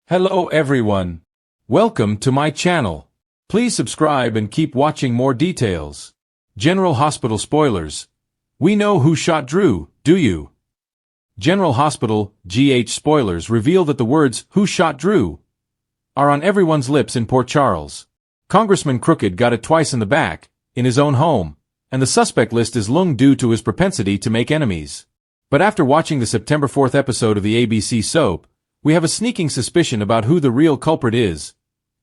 Hello everyone. Welcome to my channel. Please subscribe and keep watching more details. General Hospital spoilers. We know who shot Drew, do you? General Hospital, GH spoilers reveal that the words, "Who shot Drew?" are on everyone's lips in Port Charles. Congressman Crooked got it twice in the back, in his own home, and the suspect list is long due to his propensity to make enemies. But after watching the September 4th episode of the ABC soap, we have a sneaking suspicion about who the real culprit is.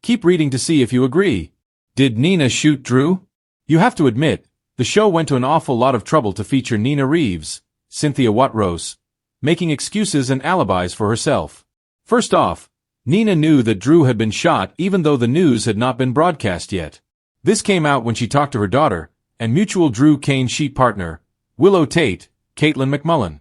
Keep reading to see if you agree. Did Nina shoot Drew? You have to admit, the show went to an awful lot of trouble to feature Nina Reeves, Cynthia Watrous, making excuses and alibis for herself. First off, Nina knew that Drew had been shot even though the news had not been broadcast yet. This came out when she talked to her daughter, and mutual Drew Kane sheet partner, Willow Tate, Caitlin McMullen.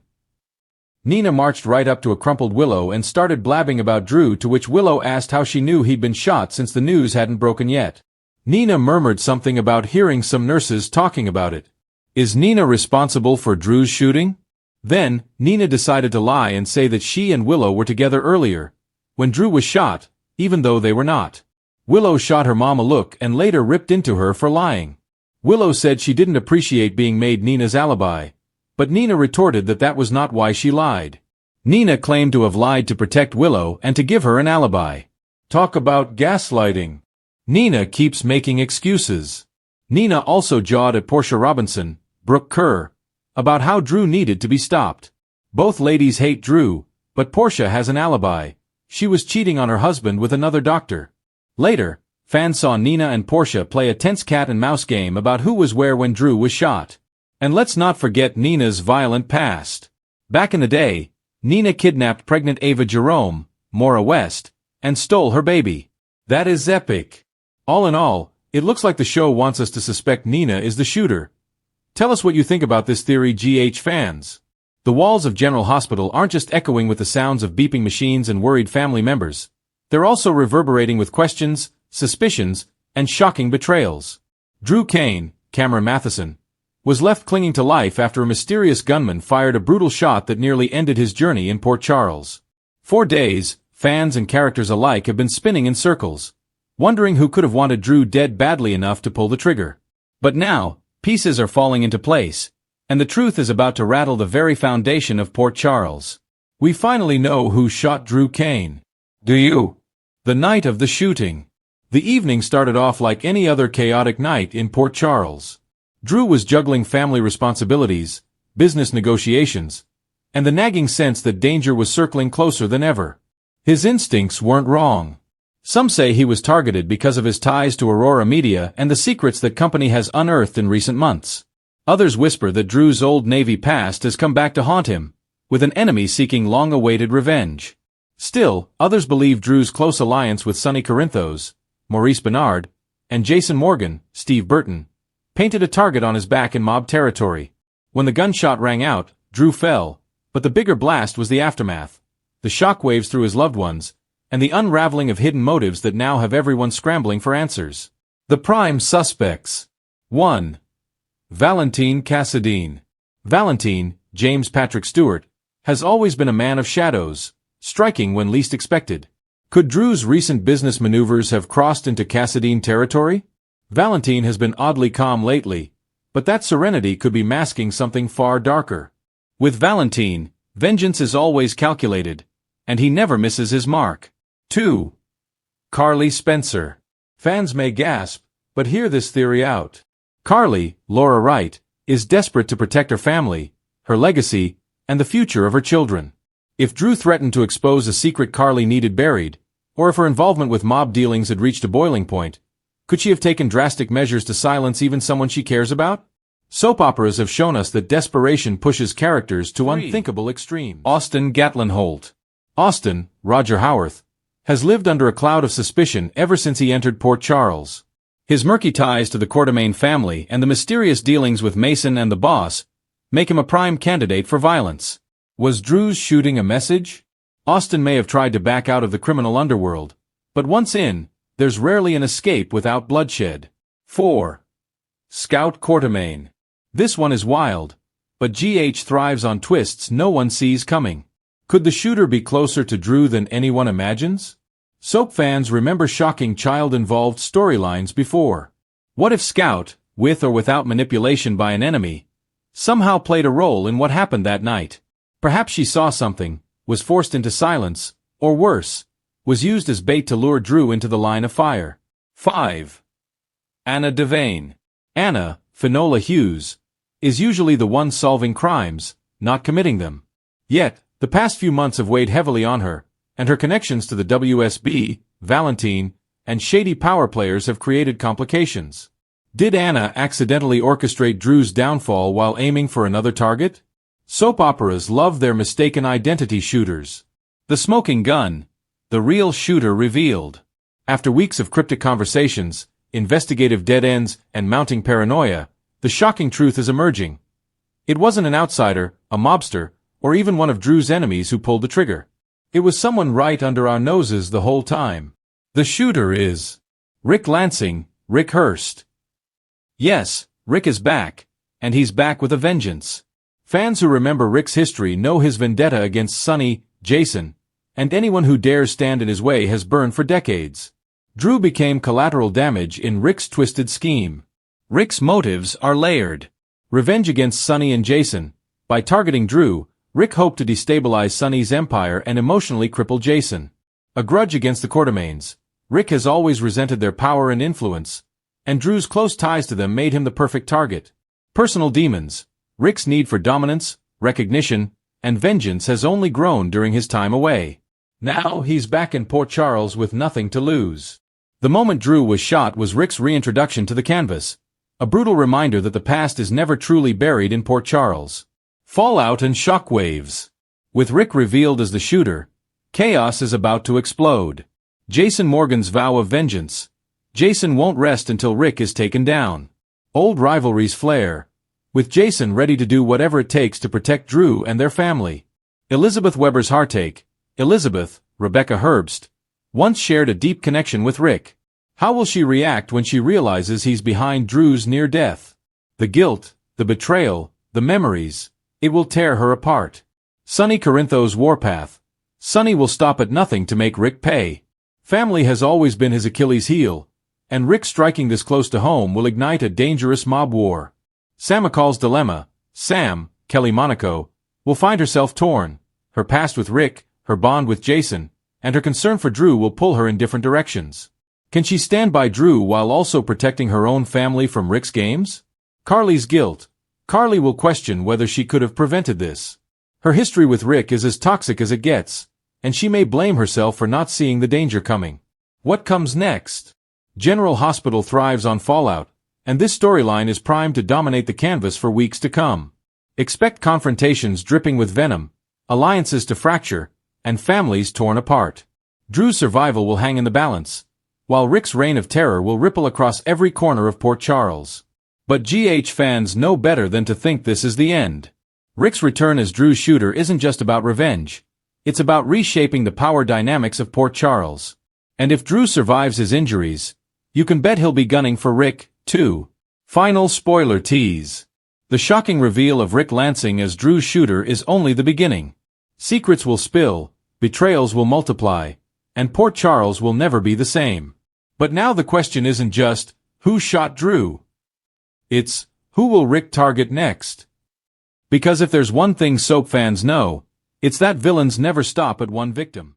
Nina marched right up to a crumpled Willow and started blabbing about Drew, to which Willow asked how she knew he'd been shot since the news hadn't broken yet. Nina murmured something about hearing some nurses talking about it. Is Nina responsible for Drew's shooting? Then, Nina decided to lie and say that she and Willow were together earlier, when Drew was shot, even though they were not. Willow shot her mom a look and later ripped into her for lying. Willow said she didn't appreciate being made Nina's alibi, but Nina retorted that that was not why she lied. Nina claimed to have lied to protect Willow and to give her an alibi. Talk about gaslighting. Nina keeps making excuses. Nina also jawed at Portia Robinson, Brooke Kerr, about how Drew needed to be stopped. Both ladies hate Drew, but Portia has an alibi. She was cheating on her husband with another doctor. Later, fans saw Nina and Portia play a tense cat-and-mouse game about who was where when Drew was shot. And let's not forget Nina's violent past. Back in the day, Nina kidnapped pregnant Ava Jerome, Maura West, and stole her baby. That is epic. All in all, it looks like the show wants us to suspect Nina is the shooter. Tell us what you think about this theory, GH fans. The walls of General Hospital aren't just echoing with the sounds of beeping machines and worried family members. They're also reverberating with questions, suspicions, and shocking betrayals. Drew Kane, Cameron Matheson, was left clinging to life after a mysterious gunman fired a brutal shot that nearly ended his journey in Port Charles. For days, fans and characters alike have been spinning in circles, wondering who could have wanted Drew dead badly enough to pull the trigger. But now, pieces are falling into place, and the truth is about to rattle the very foundation of Port Charles. We finally know who shot Drew Kane. Do you? The night of the shooting. The evening started off like any other chaotic night in Port Charles. Drew was juggling family responsibilities, business negotiations, and the nagging sense that danger was circling closer than ever. His instincts weren't wrong. Some say he was targeted because of his ties to Aurora Media and the secrets that company has unearthed in recent months. Others whisper that Drew's old Navy past has come back to haunt him, with an enemy seeking long-awaited revenge. Still, others believe Drew's close alliance with Sonny Corinthos, Maurice Bernard, and Jason Morgan, Steve Burton, painted a target on his back in mob territory. When the gunshot rang out, Drew fell, but the bigger blast was the aftermath, the shockwaves through his loved ones, and the unraveling of hidden motives that now have everyone scrambling for answers. The prime suspects. 1. Valentine Cassadine. Valentine, James Patrick Stewart, has always been a man of shadows, striking when least expected. Could Drew's recent business maneuvers have crossed into Cassadine territory? Valentine has been oddly calm lately, but that serenity could be masking something far darker. With Valentine, vengeance is always calculated, and he never misses his mark. 2. Carly Spencer. Fans may gasp, but hear this theory out. Carly, Laura Wright, is desperate to protect her family, her legacy, and the future of her children. If Drew threatened to expose a secret Carly needed buried, or if her involvement with mob dealings had reached a boiling point, could she have taken drastic measures to silence even someone she cares about? Soap operas have shown us that desperation pushes characters to unthinkable extremes. Austin Gatlin Holt. Austin, Roger Howarth, has lived under a cloud of suspicion ever since he entered Port Charles. His murky ties to the Quartermaine family and the mysterious dealings with Mason and the boss make him a prime candidate for violence. Was Drew's shooting a message? Austin may have tried to back out of the criminal underworld, but once in, there's rarely an escape without bloodshed. 4. Scout Quartermaine. This one is wild, but GH thrives on twists no one sees coming. Could the shooter be closer to Drew than anyone imagines? Soap fans remember shocking child-involved storylines before. What if Scout, with or without manipulation by an enemy, somehow played a role in what happened that night? Perhaps she saw something, was forced into silence, or worse, was used as bait to lure Drew into the line of fire. 5. Anna Devane. Anna, Finola Hughes, is usually the one solving crimes, not committing them. Yet, the past few months have weighed heavily on her, and her connections to the WSB, Valentine, and shady power players have created complications. Did Anna accidentally orchestrate Drew's downfall while aiming for another target? Soap operas love their mistaken identity shooters. The smoking gun, the real shooter revealed. After weeks of cryptic conversations, investigative dead ends, and mounting paranoia, the shocking truth is emerging. It wasn't an outsider, a mobster, or even one of Drew's enemies who pulled the trigger. It was someone right under our noses the whole time. The shooter is Rick Lansing, Rick Hurst. Yes, Rick is back, and he's back with a vengeance. Fans who remember Rick's history know his vendetta against Sonny, Jason, and anyone who dares stand in his way has burned for decades. Drew became collateral damage in Rick's twisted scheme. Rick's motives are layered. Revenge against Sonny and Jason. By targeting Drew, Rick hoped to destabilize Sonny's empire and emotionally cripple Jason. A grudge against the Quartermaines. Rick has always resented their power and influence, and Drew's close ties to them made him the perfect target. Personal demons. Rick's need for dominance, recognition, and vengeance has only grown during his time away. Now he's back in Port Charles with nothing to lose. The moment Drew was shot was Rick's reintroduction to the canvas, a brutal reminder that the past is never truly buried in Port Charles. Fallout and shockwaves. With Rick revealed as the shooter, chaos is about to explode. Jason Morgan's vow of vengeance. Jason won't rest until Rick is taken down. Old rivalries flare, with Jason ready to do whatever it takes to protect Drew and their family. Elizabeth Weber's heartache. Elizabeth, Rebecca Herbst, once shared a deep connection with Rick. How will she react when she realizes he's behind Drew's near death? The guilt, the betrayal, the memories. It will tear her apart. Sonny Corinthos' warpath. Sonny will stop at nothing to make Rick pay. Family has always been his Achilles heel, and Rick striking this close to home will ignite a dangerous mob war. Sam McCall's dilemma. Sam, Kelly Monaco, will find herself torn. Her past with Rick, her bond with Jason, and her concern for Drew will pull her in different directions. Can she stand by Drew while also protecting her own family from Rick's games? Carly's guilt. Carly will question whether she could have prevented this. Her history with Rick is as toxic as it gets, and she may blame herself for not seeing the danger coming. What comes next? General Hospital thrives on fallout, and this storyline is primed to dominate the canvas for weeks to come. Expect confrontations dripping with venom, alliances to fracture, and families torn apart. Drew's survival will hang in the balance, while Rick's reign of terror will ripple across every corner of Port Charles. But GH fans know better than to think this is the end. Rick's return as Drew's shooter isn't just about revenge. It's about reshaping the power dynamics of Port Charles. And if Drew survives his injuries, you can bet he'll be gunning for Rick, too. Final spoiler tease. The shocking reveal of Rick Lansing as Drew's shooter is only the beginning. Secrets will spill, betrayals will multiply, and Port Charles will never be the same. But now the question isn't just, who shot Drew? It's, who will Rick target next? Because if there's one thing soap fans know, it's that villains never stop at one victim.